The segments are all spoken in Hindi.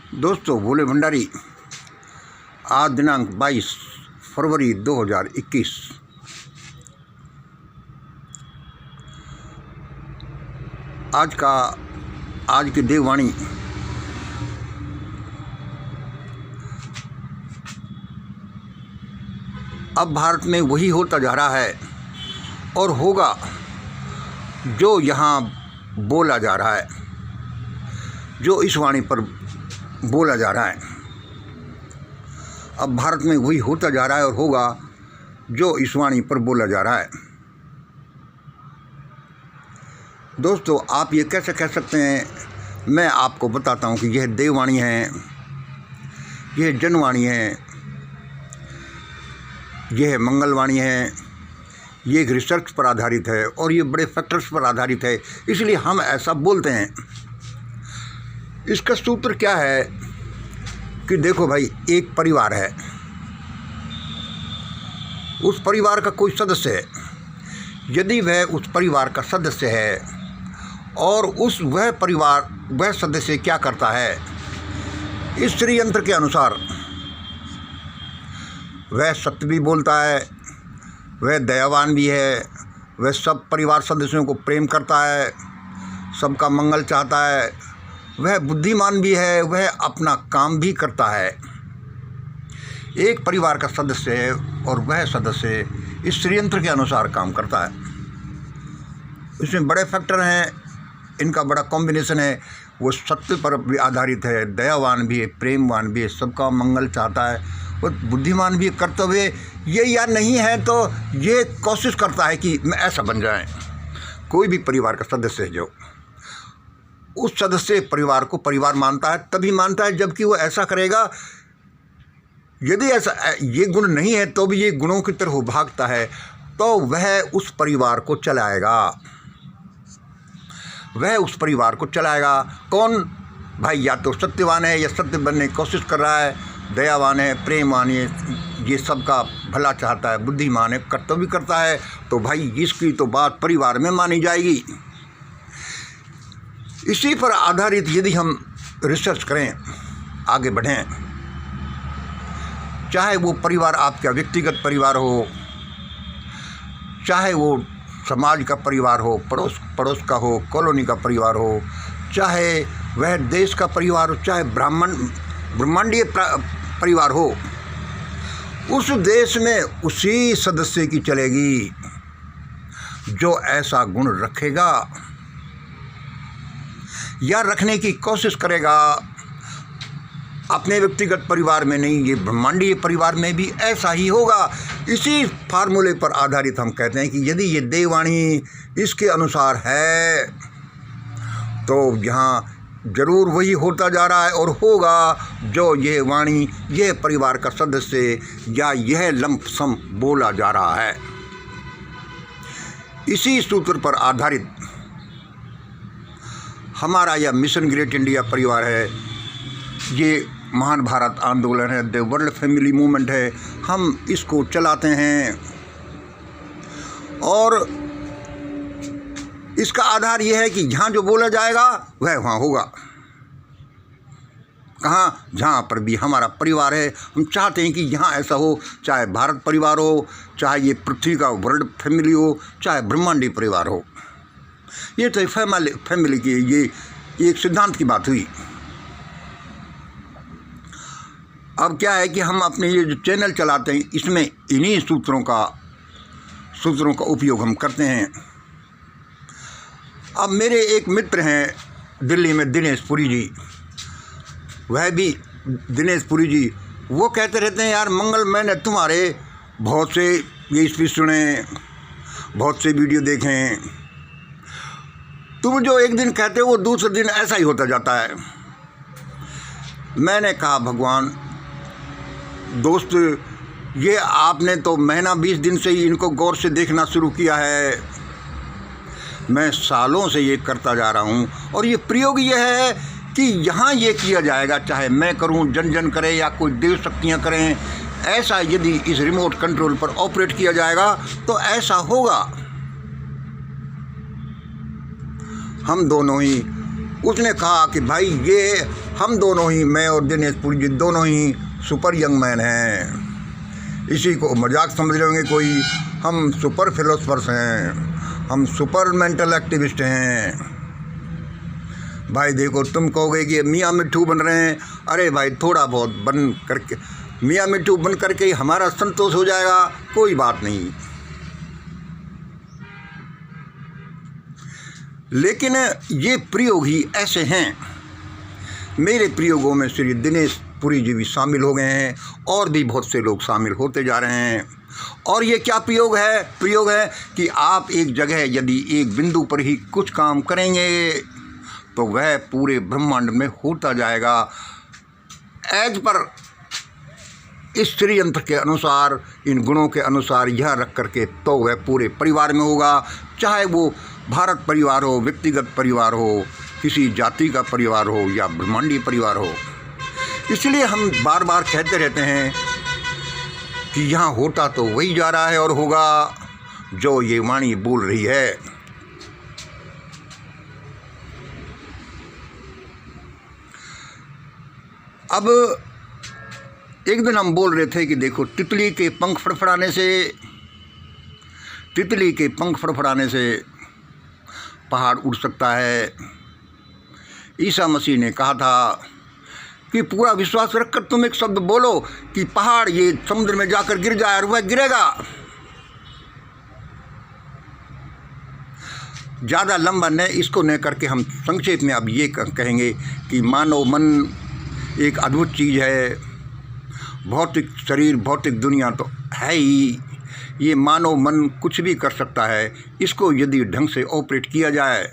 दोस्तों, भोले भंडारी। आज दिनांक 22 फरवरी 2021। आज की देववाणी अब भारत में वही होता जा रहा है और होगा जो यहाँ बोला जा रहा है, जो इस वाणी पर बोला जा रहा है। अब भारत में वही होता जा रहा है और होगा जो इस वाणी पर बोला जा रहा है। दोस्तों, आप ये कैसे कह सकते हैं? मैं आपको बताता हूँ कि यह देववाणी है, यह जनवाणी है, यह मंगलवाणी है। ये एक रिसर्च पर आधारित है और ये बड़े फैक्टर्स पर आधारित है, इसलिए हम ऐसा बोलते हैं। इसका सूत्र क्या है कि देखो भाई, एक परिवार है, उस परिवार का कोई सदस्य है। यदि वह उस परिवार का सदस्य है और वह सदस्य क्या करता है, इस श्रीयंत्र के अनुसार वह सत्य भी बोलता है, वह दयावान भी है, वह सब परिवार सदस्यों को प्रेम करता है, सबका मंगल चाहता है, वह बुद्धिमान भी है, वह अपना काम भी करता है। एक परिवार का सदस्य है और वह सदस्य इस श्रीयंत्र के अनुसार काम करता है। इसमें बड़े फैक्टर हैं, इनका बड़ा कॉम्बिनेशन है। वो सत्य पर भी आधारित है, दयावान भी है, प्रेमवान भी है, सबका मंगल चाहता है, वो बुद्धिमान भी, कर्तव्य ये या नहीं है तो ये कोशिश करता है कि मैं ऐसा बन जाए। कोई भी परिवार का सदस्य है जो उस सदस्य परिवार को परिवार मानता है, तभी मानता है जबकि वो ऐसा करेगा। यदि ऐसा ये गुण नहीं है तो भी ये गुणों की तरफ भागता है, तो वह उस परिवार को चलाएगा। वह उस परिवार को चलाएगा। कौन भाई? या तो सत्यवान है या सत्य बनने की कोशिश कर रहा है, दयावान है, प्रेमवान है, ये सबका भला चाहता है, बुद्धिमान है, कर्तव्य भी करता है, तो भाई इसकी तो बात परिवार में मानी जाएगी। इसी पर आधारित यदि हम रिसर्च करें, आगे बढ़ें, चाहे वो परिवार आपका व्यक्तिगत परिवार हो, चाहे वो समाज का परिवार हो, पड़ोस का हो, कॉलोनी का परिवार हो, चाहे वह देश का परिवार हो, चाहे ब्रह्मांडीय परिवार हो, उस देश में उसी सदस्य की चलेगी जो ऐसा गुण रखेगा या रखने की कोशिश करेगा। अपने व्यक्तिगत परिवार में नहीं, ये ब्रह्मांडीय परिवार में भी ऐसा ही होगा। इसी फार्मूले पर आधारित हम कहते हैं कि यदि ये देववाणी इसके अनुसार है तो यहाँ जरूर वही होता जा रहा है और होगा जो ये वाणी, यह परिवार का सदस्य या यह लंपसम बोला जा रहा है। इसी सूत्र पर आधारित हमारा यह मिशन ग्रेट इंडिया परिवार है, ये महान भारत आंदोलन है, द वर्ल्ड फैमिली मूवमेंट है। हम इसको चलाते हैं और इसका आधार यह है कि जहाँ जो बोला जाएगा वह वहाँ होगा। कहाँ? जहाँ पर भी हमारा परिवार है, हम चाहते हैं कि यहाँ ऐसा हो, चाहे भारत परिवार हो, चाहे ये पृथ्वी का वर्ल्ड फैमिली हो, चाहे ब्रह्मांडीय परिवार हो। ये तो फैमिली की ये एक सिद्धांत की बात हुई। अब क्या है कि हम अपने ये जो चैनल चलाते हैं, इसमें इन्हीं सूत्रों का उपयोग हम करते हैं। अब मेरे एक मित्र हैं दिल्ली में, दिनेश पुरी जी, वह भी दिनेश पुरी जी, वो कहते रहते हैं, यार मंगल, मैंने तुम्हारे बहुत से ये स्पीच सुने, बहुत से वीडियो देखें, तुम जो एक दिन कहते हो वो दूसरे दिन ऐसा ही होता जाता है। मैंने कहा, भगवान दोस्त, ये आपने तो महीना 20 दिन से ही इनको गौर से देखना शुरू किया है। मैं सालों से ये करता जा रहा हूँ और ये प्रयोग ये है कि यहाँ ये किया जाएगा, चाहे मैं करूँ, जन करे या कोई देव शक्तियाँ करें, ऐसा यदि इस रिमोट कंट्रोल पर ऑपरेट किया जाएगा तो ऐसा होगा। हम दोनों ही उसने कहा कि भाई ये हम दोनों ही, मैं और दिनेश पुरी जी दोनों ही सुपर यंग मैन हैं। इसी को मजाक समझ रहे होंगे कोई, हम सुपर फिलोसफर्स हैं, हम सुपर मेंटल एक्टिविस्ट हैं। भाई देखो, तुम कहोगे कि मियाँ मिट्ठू बन रहे हैं, अरे भाई थोड़ा बहुत बन करके, मियाँ मिट्ठू बन करके ही हमारा संतोष हो जाएगा, कोई बात नहीं। लेकिन ये प्रयोग ही ऐसे हैं। मेरे प्रयोगों में श्री दिनेश पुरी जी भी शामिल हो गए हैं और भी बहुत से लोग शामिल होते जा रहे हैं। और ये क्या प्रयोग है? प्रयोग है कि आप एक जगह यदि एक बिंदु पर ही कुछ काम करेंगे तो वह पूरे ब्रह्मांड में होता जाएगा। एज पर इस षड्यंत्र के अनुसार, इन गुणों के अनुसार यह रख करके तो वह पूरे परिवार में होगा, चाहे वो भारत परिवार हो, व्यक्तिगत परिवार हो, किसी जाति का परिवार हो या ब्रह्मांडीय परिवार हो। इसलिए हम बार बार कहते रहते हैं कि यहाँ होता तो वही जा रहा है और होगा जो ये वाणी बोल रही है। अब एक दिन हम बोल रहे थे कि देखो, तितली के पंख फड़फड़ाने से पहाड़ उड़ सकता है। ईसा मसीह ने कहा था कि पूरा विश्वास रखकर तुम एक शब्द बोलो कि पहाड़ ये समुद्र में जाकर गिर जाए और वह गिरेगा। ज़्यादा लंबा न इसको न करके हम संक्षेप में अब ये कहेंगे कि मानव मन एक अद्भुत चीज़ है। भौतिक शरीर, भौतिक दुनिया तो है ही, ये मानव मन कुछ भी कर सकता है, इसको यदि ढंग से ऑपरेट किया जाए।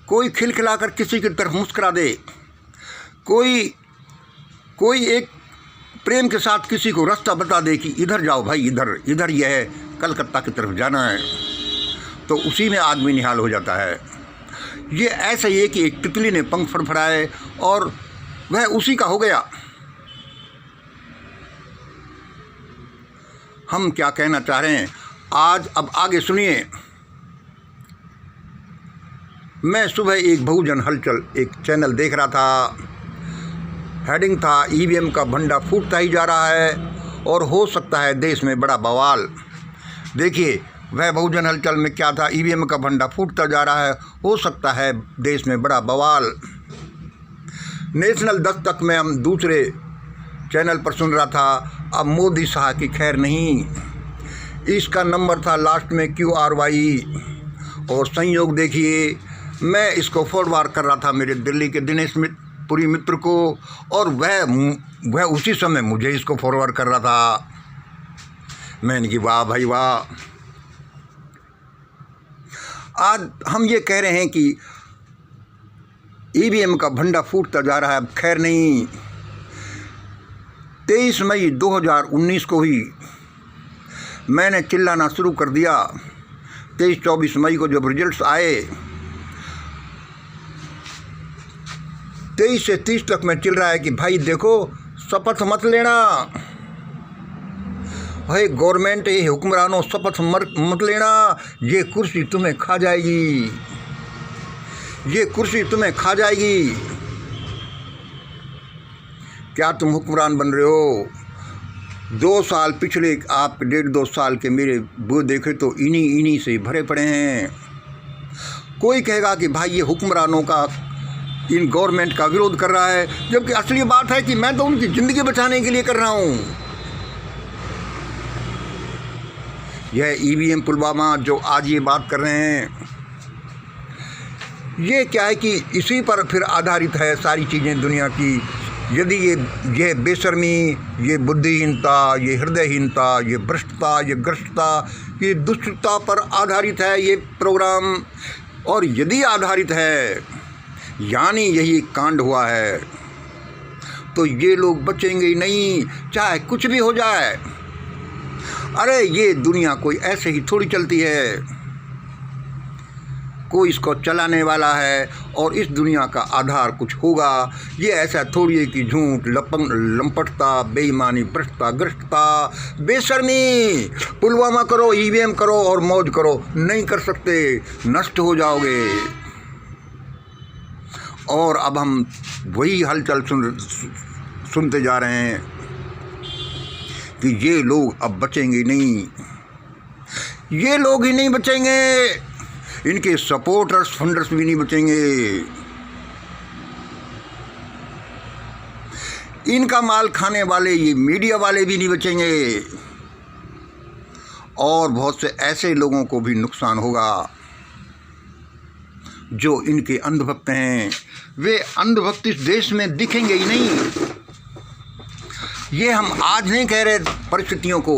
कोई खिलखिलाकर किसी की तरफ मुस्कुरा दे, कोई एक प्रेम के साथ किसी को रास्ता बता दे कि इधर जाओ भाई, इधर यह है, कलकत्ता की तरफ जाना है, तो उसी में आदमी निहाल हो जाता है। ये ऐसा ही है कि एक तितली ने पंख फड़फड़ाए और वह उसी का हो गया। हम क्या कहना चाह रहे हैं आज, अब आगे सुनिए। मैं सुबह एक बहुजन हलचल एक चैनल देख रहा था, हेडिंग था ईवीएम का भंडा फूटता ही जा रहा है और हो सकता है देश में बड़ा बवाल। देखिए वह बहुजन हलचल में क्या था, ईवीएम का भंडा फूटता जा रहा है, हो सकता है देश में बड़ा बवाल। नेशनल दस्तक में हम दूसरे चैनल पर सुन रहा था, अब मोदी शाह की खैर नहीं। इसका नंबर था लास्ट में QRY और संयोग देखिए, मैं इसको फॉरवर्ड कर रहा था मेरे दिल्ली के दिनेश पुरी मित्र को और वह उसी समय मुझे इसको फॉरवर्ड कर रहा था। मैंने कि वाह भाई वाह। आज हम ये कह रहे हैं कि ईवीएम का भंडा फूटता जा रहा है, अब खैर नहीं। 23 मई 2019 को ही मैंने चिल्लाना शुरू कर दिया। 23-24 मई को जब रिजल्ट्स आए, 23 से 30 तक मैं चिल रहा है कि भाई देखो, शपथ मत लेना भाई, गवर्नमेंट ये हुक्मरानों शपथ मत लेना, ये कुर्सी तुम्हें खा जाएगी, ये कुर्सी तुम्हें खा जाएगी। क्या तुम हुक्मरान बन रहे हो? 2 साल पिछले, आप 1.5-2 साल के मेरे वो देखे तो इन्हीं से भरे पड़े हैं। कोई कहेगा कि भाई ये हुक्मरानों का, इन गवर्नमेंट का विरोध कर रहा है, जबकि असली बात है कि मैं तो उनकी ज़िंदगी बचाने के लिए कर रहा हूँ। यह ईवीएम पुलवामा जो आज ये बात कर रहे हैं, ये क्या है कि इसी पर फिर आधारित है सारी चीज़ें दुनिया की। यदि ये बेशर्मी, ये बुद्धिहीनता, ये हृदयहीनता, ये भ्रष्टता, ये ग्रस्तता, ये दुष्टता पर आधारित है ये प्रोग्राम, और यदि आधारित है यानी यही कांड हुआ है, तो ये लोग बचेंगे ही नहीं, चाहे कुछ भी हो जाए। अरे ये दुनिया कोई ऐसे ही थोड़ी चलती है, कोई इसको चलाने वाला है और इस दुनिया का आधार कुछ होगा। ये ऐसा थोड़ी है कि झूठ, लंपटता, बेईमानी, भ्रष्टता, ग्रस्तता, बेशर्मी, पुलवामा करो, ईवीएम करो और मौज करो, नहीं कर सकते, नष्ट हो जाओगे। और अब हम वही हलचल सुनते जा रहे हैं कि ये लोग अब बचेंगे नहीं, ये लोग ही नहीं बचेंगे, इनके सपोर्टर्स, फंडर्स भी नहीं बचेंगे, इनका माल खाने वाले ये मीडिया वाले भी नहीं बचेंगे, और बहुत से ऐसे लोगों को भी नुकसान होगा जो इनके अंधभक्त हैं। वे अंधभक्त इस देश में दिखेंगे ही नहीं। ये हम आज नहीं कह रहे, परिस्थितियों को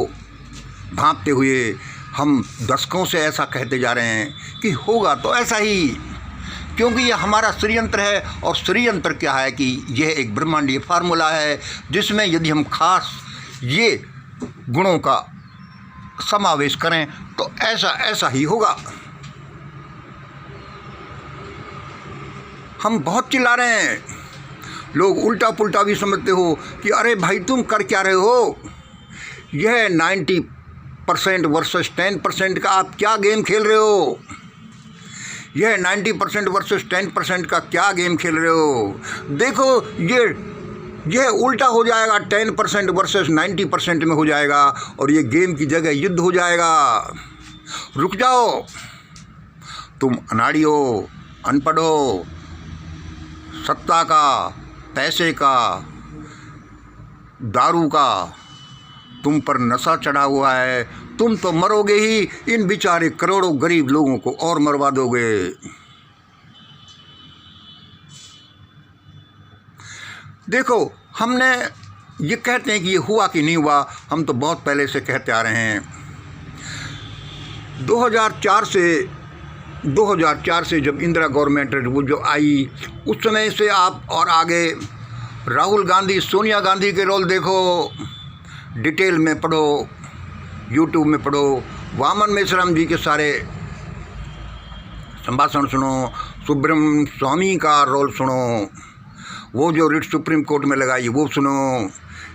भांपते हुए हम दशकों से ऐसा कहते जा रहे हैं कि होगा तो ऐसा ही, क्योंकि ये हमारा षड्यंत्र है। और षड्यंत्र क्या है कि यह एक ब्रह्मांडीय फार्मूला है जिसमें यदि हम खास ये गुणों का समावेश करें तो ऐसा ही होगा। हम बहुत चिल्ला रहे हैं, लोग उल्टा पुल्टा भी समझते हो कि अरे भाई तुम कर क्या रहे हो, यह 90% वर्सेस 10% का आप क्या गेम खेल रहे हो, यह 90% वर्सेस 10% का क्या गेम खेल रहे हो। देखो यह उल्टा हो जाएगा, 10% वर्सेस 90% में हो जाएगा और ये गेम की जगह युद्ध हो जाएगा। रुक जाओ, तुम अनाड़ी हो, अनपढ़ हो, सत्ता का, पैसे का, दारू का तुम पर नशा चढ़ा हुआ है, तुम तो मरोगे ही, इन बेचारे करोड़ों गरीब लोगों को और मरवा दोगे। देखो, हमने ये कहते हैं कि ये हुआ कि नहीं हुआ, हम तो बहुत पहले से कहते आ रहे हैं। 2004 से जब इंदिरा गवर्नमेंट वो जो आई, उस समय से आप और आगे राहुल गांधी, सोनिया गांधी के रोल देखो, डिटेल में पढ़ो, यूट्यूब में पढ़ो, वामन मेश्राम जी के सारे संभाषण सुनो, सुब्रमण्यम स्वामी का रोल सुनो, वो जो रिट सुप्रीम कोर्ट में लगाई वो सुनो,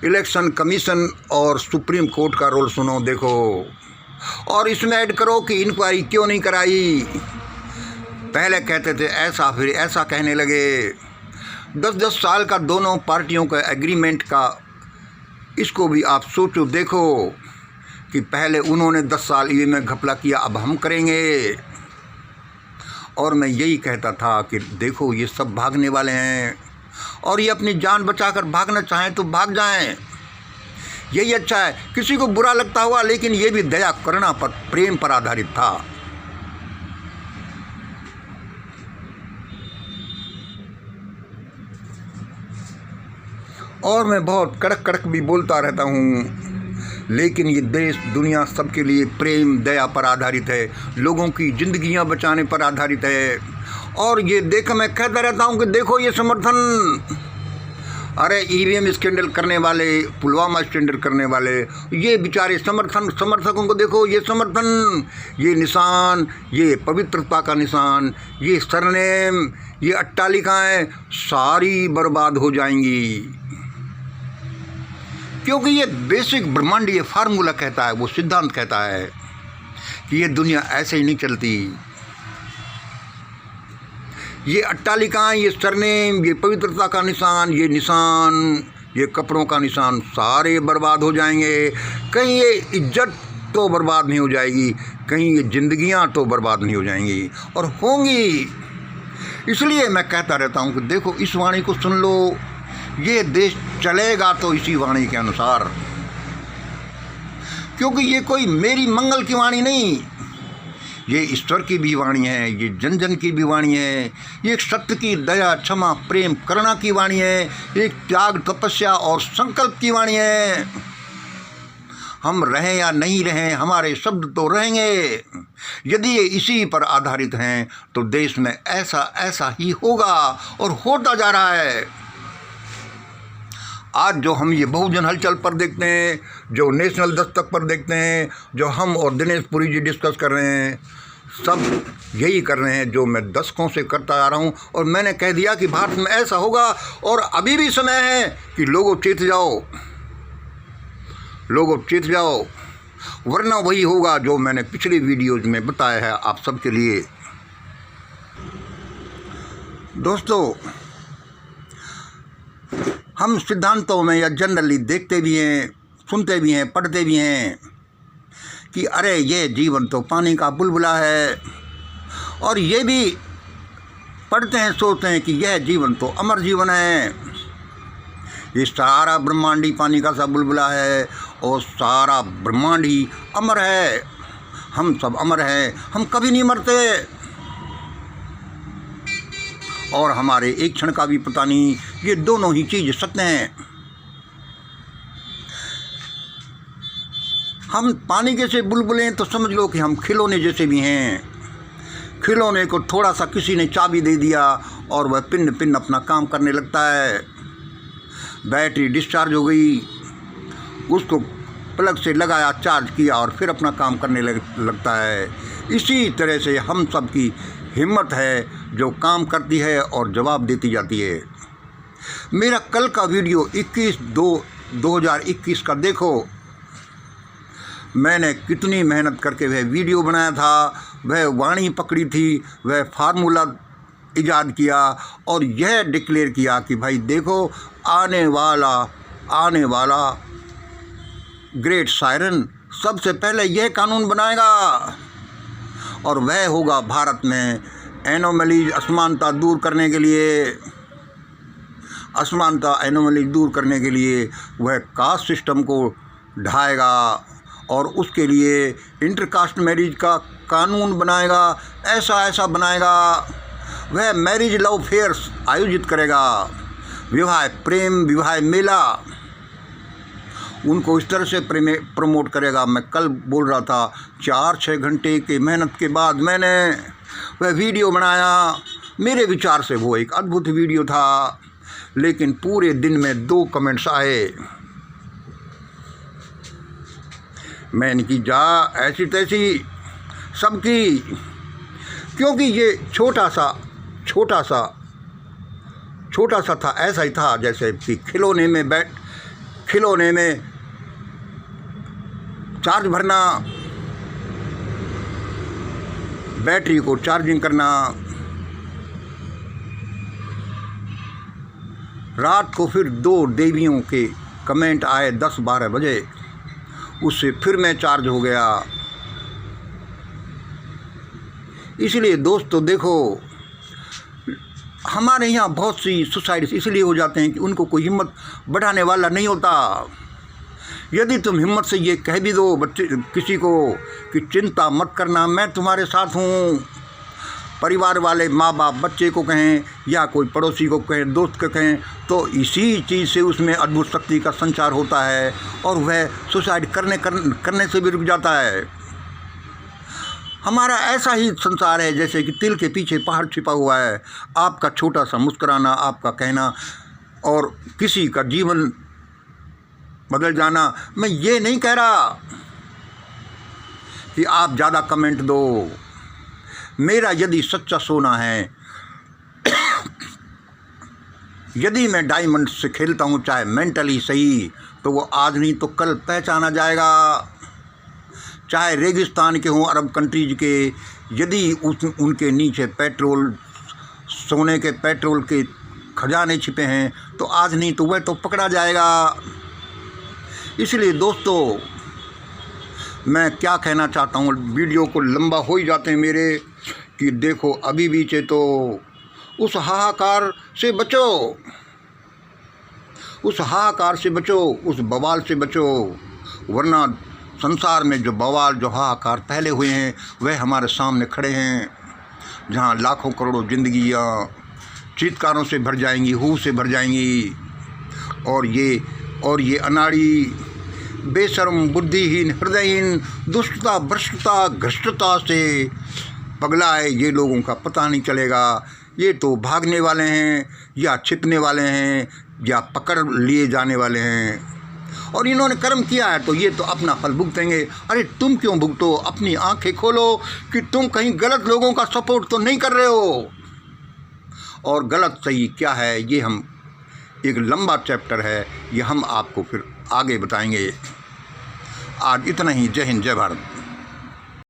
इलेक्शन कमीशन और सुप्रीम कोर्ट का रोल सुनो, देखो, और इसमें ऐड करो कि इंक्वायरी क्यों नहीं कराई। पहले कहते थे ऐसा, फिर ऐसा कहने लगे। 10-10 साल का दोनों पार्टियों का एग्रीमेंट का, इसको भी आप सोचो, देखो कि पहले उन्होंने 10 साल ये में घपला किया, अब हम करेंगे। और मैं यही कहता था कि देखो ये सब भागने वाले हैं और ये अपनी जान बचाकर भागना चाहें तो भाग जाएं, यही अच्छा है। किसी को बुरा लगता हुआ, लेकिन ये भी दया, करुणा पर, प्रेम पर आधारित था। और मैं बहुत कड़क कड़क भी बोलता रहता हूँ, लेकिन ये देश, दुनिया सबके लिए प्रेम, दया पर आधारित है, लोगों की ज़िंदगियाँ बचाने पर आधारित है। और ये देखो, मैं कहता रहता हूँ कि देखो ये समर्थन, अरे ईवीएम स्कैंडल करने वाले, पुलवामा स्कैंडल करने वाले, ये बेचारे समर्थकों को देखो, ये समर्थन, ये निशान, ये पवित्रता का निशान, ये सरनेम, ये अट्टालिकाएँ सारी बर्बाद हो जाएंगी। क्योंकि ये बेसिक ब्रह्मांडीय फार्मूला कहता है, वो सिद्धांत कहता है कि ये दुनिया ऐसे ही नहीं चलती। ये अट्टालिकाएँ, ये सरनेम, ये पवित्रता का निशान, ये कपड़ों का निशान सारे बर्बाद हो जाएंगे। कहीं ये इज्जत तो बर्बाद नहीं हो जाएगी, कहीं ये जिंदगियां तो बर्बाद नहीं हो जाएंगी, और होंगी। इसलिए मैं कहता रहता हूं कि देखो इस वाणी को सुन लो, ये देश चलेगा तो इसी वाणी के अनुसार, क्योंकि ये कोई मेरी मंगल की वाणी नहीं, ये ईश्वर की भी वाणी है, ये जन जन की भी वाणी है, ये एक सत्य की, दया, क्षमा, प्रेम, करुणा की वाणी है, एक त्याग, तपस्या और संकल्प की वाणी है। हम रहें या नहीं रहें, हमारे शब्द तो रहेंगे। यदि ये इसी पर आधारित हैं तो देश में ऐसा ही होगा और होता जा रहा है। आज जो हम ये बहुजन हलचल पर देखते हैं, जो नेशनल दस्तक पर देखते हैं, जो हम और दिनेश पुरी जी डिस्कस कर रहे हैं, सब यही कर रहे हैं जो मैं दशकों से करता आ रहा हूँ। और मैंने कह दिया कि भारत में ऐसा होगा, और अभी भी समय है कि लोगों चेत जाओ, लोगों चेत जाओ, वरना वही होगा जो मैंने पिछले वीडियोज में बताया है आप सबके लिए। दोस्तों, हम सिद्धांतों में या जनरली देखते भी हैं, सुनते भी हैं, पढ़ते भी हैं कि अरे ये जीवन तो पानी का बुलबुला है, और ये भी पढ़ते हैं, सोचते हैं कि यह जीवन तो अमर जीवन है। ये सारा ब्रह्मांड ही पानी का सा बुलबुला है, और सारा ब्रह्मांड ही अमर है। हम सब अमर हैं, हम कभी नहीं मरते, और हमारे एक क्षण का भी पता नहीं। ये दोनों ही चीज़ सत्य हैं। हम पानी के से बुलबुले हैं तो समझ लो कि हम खिलौने जैसे भी हैं। खिलौने को थोड़ा सा किसी ने चाबी दे दिया और वह पिन पिन अपना काम करने लगता है। बैटरी डिस्चार्ज हो गई, उसको प्लग से लगाया, चार्ज किया और फिर अपना काम करने लगता है। इसी तरह से हम सब की हिम्मत है जो काम करती है और जवाब देती जाती है। मेरा कल का वीडियो 21/2/2021 का देखो, मैंने कितनी मेहनत करके वह वीडियो बनाया था, वह वाणी पकड़ी थी, वह फार्मूला इजाद किया और यह डिक्लेयर किया कि भाई देखो आने वाला ग्रेट सायरन सबसे पहले यह कानून बनाएगा, और वह होगा भारत में एनोमलीज, असमानता दूर करने के लिए वह कास्ट सिस्टम को ढाएगा, और उसके लिए इंटरकास्ट मैरिज का कानून बनाएगा। ऐसा बनाएगा, वह मैरिज लव फेयर्स आयोजित करेगा, विवाह प्रेम, विवाह मेला, उनको इस तरह से प्रमोट करेगा। मैं कल बोल रहा था 4-6 घंटे की मेहनत के बाद मैंने वह वीडियो बनाया। मेरे विचार से वो एक अद्भुत वीडियो था, लेकिन पूरे दिन में 2 कमेंट्स आए। मैंने की जा ऐसी तैसी सबकी, क्योंकि ये छोटा सा था, ऐसा ही था जैसे कि खिलौने में चार्ज भरना, बैटरी को चार्जिंग करना। रात को फिर 2 देवियों के कमेंट आए 10-12 बजे, उससे फिर मैं चार्ज हो गया। इसलिए दोस्तों देखो, हमारे यहाँ बहुत सी सुसाइड्स इसलिए हो जाते हैं कि उनको कोई हिम्मत बढ़ाने वाला नहीं होता। यदि तुम हिम्मत से ये कह भी दो बच्चे किसी को कि चिंता मत करना, मैं तुम्हारे साथ हूँ, परिवार वाले माँ बाप बच्चे को कहें या कोई पड़ोसी को कहें, दोस्त को कहें, तो इसी चीज़ से उसमें अद्भुत शक्ति का संचार होता है और वह सुसाइड करने से भी रुक जाता है। हमारा ऐसा ही संसार है जैसे कि तिल के पीछे पहाड़ छिपा हुआ है। आपका छोटा सा मुस्कुराना, आपका कहना और किसी का जीवन बदल जाना। मैं ये नहीं कह रहा कि आप ज़्यादा कमेंट दो। मेरा यदि सच्चा सोना है, यदि मैं डायमंड से खेलता हूँ, चाहे मेंटली सही, तो वो आज नहीं तो कल पहचाना जाएगा। चाहे रेगिस्तान के हों, अरब कंट्रीज के, यदि उनके नीचे सोने के पेट्रोल के खजाने छिपे हैं, तो आज नहीं तो वह तो पकड़ा जाएगा। इसलिए दोस्तों, मैं क्या कहना चाहता हूँ, वीडियो को लंबा हो ही जाते हैं मेरे, कि देखो अभी बीचे तो उस हाहाकार से बचो, उस हाहाकार से बचो, उस बवाल से बचो, वरना संसार में जो बवाल, जो हाहाकार पहले हुए हैं वह हमारे सामने खड़े हैं, जहाँ लाखों करोड़ों जिंदगियाँ चीत्कारों से भर जाएंगी, हू से भर जाएंगी, और ये अनाड़ी, बेशर्म, बुद्धिहीन, हृदयहीन, दुष्टता, भ्रष्टता, घृष्टता से पगलाए ये लोगों का पता नहीं चलेगा। ये तो भागने वाले हैं या छिपने वाले हैं या पकड़ लिए जाने वाले हैं। और इन्होंने कर्म किया है तो ये तो अपना फल भुगतेंगे। अरे तुम क्यों भुगतो? अपनी आंखें खोलो कि तुम कहीं गलत लोगों का सपोर्ट तो नहीं कर रहे हो। और गलत सही क्या है ये हम एक लंबा चैप्टर है, ये हम आपको फिर आगे बताएंगे। आज इतना ही। जय हिंद, जय भारत।